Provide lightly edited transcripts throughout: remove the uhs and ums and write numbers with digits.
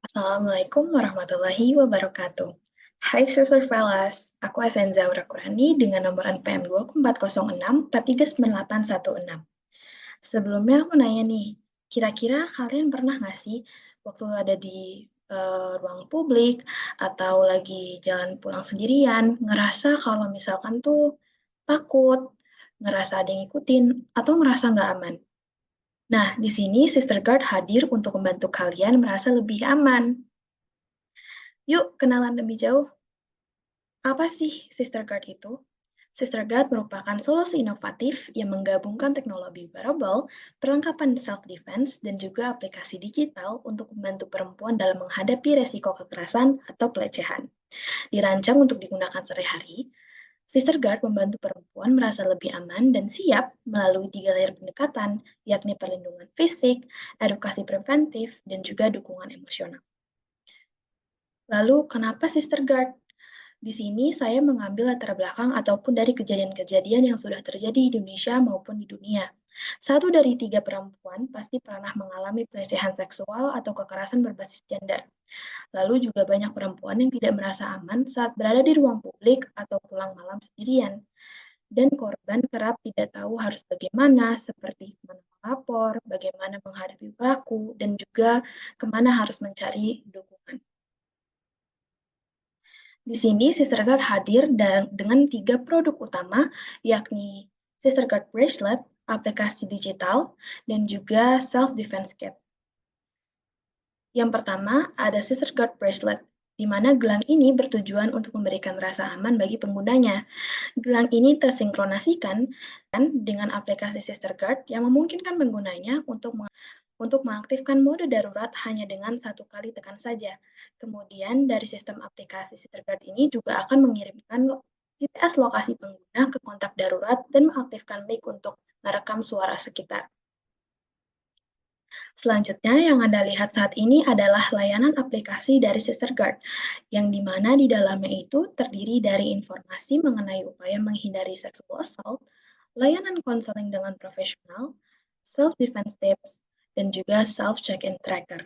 Assalamualaikum warahmatullahi wabarakatuh. Hai Sister Velas, aku Asenza Urakurani dengan nomor NPM 24064398816. Sebelumnya aku nanya nih, kira-kira kalian pernah nggak sih waktu ada di ruang publik atau lagi jalan pulang sendirian, ngerasa kalau misalkan tuh takut, ngerasa ada yang ngikutin, atau ngerasa nggak aman? Nah, di sini Sister Guard hadir untuk membantu kalian merasa lebih aman. Yuk, kenalan lebih jauh. Apa sih Sister Guard itu? Sister Guard merupakan solusi inovatif yang menggabungkan teknologi wearable, perlengkapan self-defense, dan juga aplikasi digital untuk membantu perempuan dalam menghadapi resiko kekerasan atau pelecehan. Dirancang untuk digunakan sehari-hari, Sister Guard membantu perempuan merasa lebih aman dan siap melalui 3 layer pendekatan, yakni perlindungan fisik, edukasi preventif, dan juga dukungan emosional. Lalu, kenapa Sister Guard? Di sini saya mengambil latar belakang ataupun dari kejadian-kejadian yang sudah terjadi di Indonesia maupun di dunia. 1 dari 3 perempuan pasti pernah mengalami pelecehan seksual atau kekerasan berbasis gender. Lalu juga banyak perempuan yang tidak merasa aman saat berada di ruang publik atau pulang malam sendirian. Dan korban kerap tidak tahu harus bagaimana, seperti mana melapor, bagaimana menghadapi pelaku, dan juga kemana harus mencari dukungan. Di sini Sister Guard hadir dengan 3 produk utama, yakni Sister Guard Bracelet, aplikasi digital, dan juga Self-Defense Kit. Yang pertama ada Sister Guard Bracelet, di mana gelang ini bertujuan untuk memberikan rasa aman bagi penggunanya. Gelang ini tersinkronasikan dengan aplikasi Sister Guard yang memungkinkan penggunanya untuk mengaktifkan mode darurat hanya dengan 1 kali tekan saja. Kemudian dari sistem aplikasi Sister Guard ini juga akan mengirimkan GPS lokasi pengguna ke kontak darurat dan mengaktifkan mic untuk merekam suara sekitar. Selanjutnya yang Anda lihat saat ini adalah layanan aplikasi dari Sister Guard, yang dimana di dalamnya itu terdiri dari informasi mengenai upaya menghindari sexual assault, layanan konseling dengan profesional, self-defense tips, dan juga self-check-in tracker.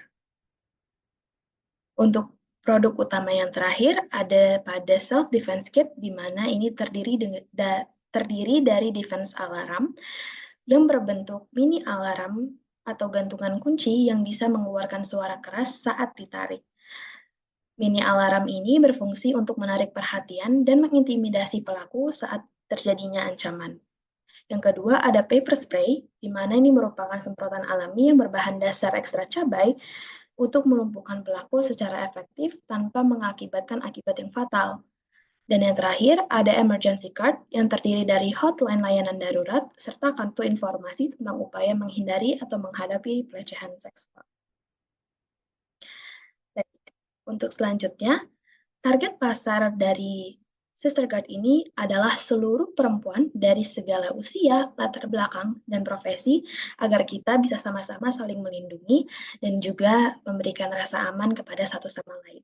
Untuk produk utama yang terakhir ada pada self-defense kit, di mana ini terdiri dari defense alarm yang berbentuk mini alarm atau gantungan kunci yang bisa mengeluarkan suara keras saat ditarik. Mini alarm ini berfungsi untuk menarik perhatian dan mengintimidasi pelaku saat terjadinya ancaman. Yang kedua ada paper spray, di mana ini merupakan semprotan alami yang berbahan dasar ekstra cabai untuk melumpuhkan pelaku secara efektif tanpa mengakibatkan akibat yang fatal. Dan yang terakhir, ada emergency card yang terdiri dari hotline layanan darurat serta kartu informasi tentang upaya menghindari atau menghadapi pelecehan seksual. Untuk selanjutnya, target pasar dari Sister Guard ini adalah seluruh perempuan dari segala usia, latar belakang, dan profesi agar kita bisa sama-sama saling melindungi dan juga memberikan rasa aman kepada satu sama lain.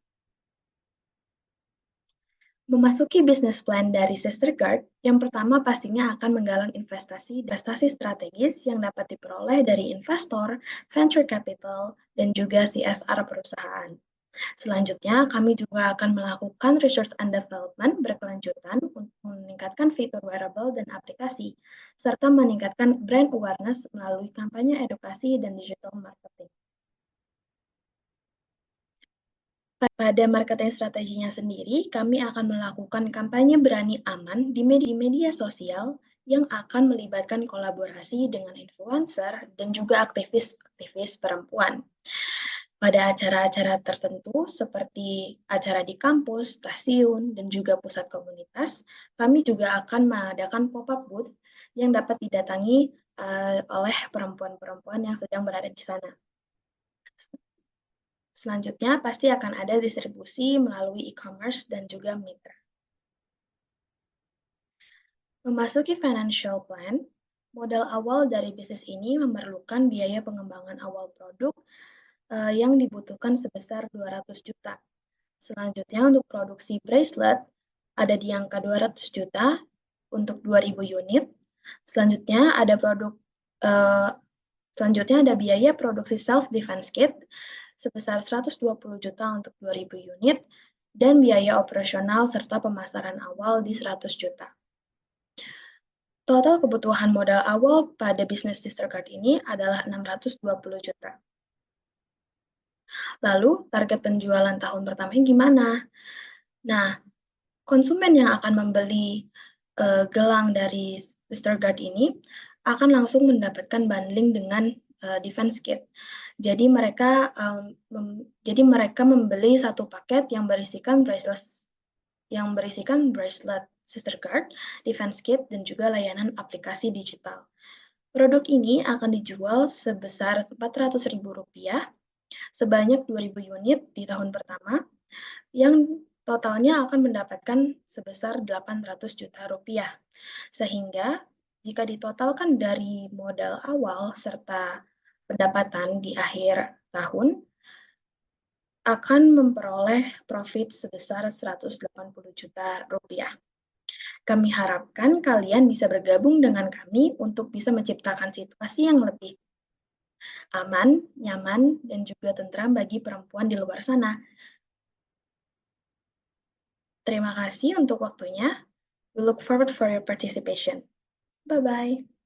Memasuki bisnis plan dari Sister Guard, yang pertama pastinya akan menggalang investasi strategis yang dapat diperoleh dari investor, venture capital, dan juga CSR perusahaan. Selanjutnya, kami juga akan melakukan research and development berkelanjutan untuk meningkatkan fitur wearable dan aplikasi, serta meningkatkan brand awareness melalui kampanye edukasi dan digital marketing. Pada marketing strateginya sendiri, kami akan melakukan kampanye berani aman di media sosial yang akan melibatkan kolaborasi dengan influencer dan juga aktivis perempuan. Pada acara-acara tertentu seperti acara di kampus, stasiun, dan juga pusat komunitas, kami juga akan mengadakan pop-up booth yang dapat didatangi oleh perempuan-perempuan yang sedang berada di sana. Selanjutnya, pasti akan ada distribusi melalui e-commerce dan juga mitra. Memasuki financial plan, modal awal dari bisnis ini memerlukan biaya pengembangan awal produk yang dibutuhkan sebesar 200 juta. Selanjutnya untuk produksi bracelet ada di angka 200 juta untuk 2.000 unit. Selanjutnya ada biaya produksi self defense kit sebesar 120 juta untuk 2.000 unit, dan biaya operasional serta pemasaran awal di 100 juta. Total kebutuhan modal awal pada bisnis Sistercard ini adalah 620 juta. Lalu, target penjualan tahun pertamanya gimana? Nah, konsumen yang akan membeli gelang dari Sistercard ini akan langsung mendapatkan bundling dengan defense kit. Jadi mereka membeli satu paket yang berisikan bracelet Sistercard, defense kit, dan juga layanan aplikasi digital. Produk ini akan dijual sebesar Rp400.000 sebanyak 2.000 unit di tahun pertama, yang totalnya akan mendapatkan sebesar 800 juta rupiah. Sehingga jika ditotalkan dari modal awal serta pendapatan di akhir tahun, akan memperoleh profit sebesar 180 juta rupiah. Kami harapkan kalian bisa bergabung dengan kami untuk bisa menciptakan situasi yang lebih aman, nyaman, dan juga tentram bagi perempuan di luar sana. Terima kasih untuk waktunya. We look forward for your participation. Bye-bye.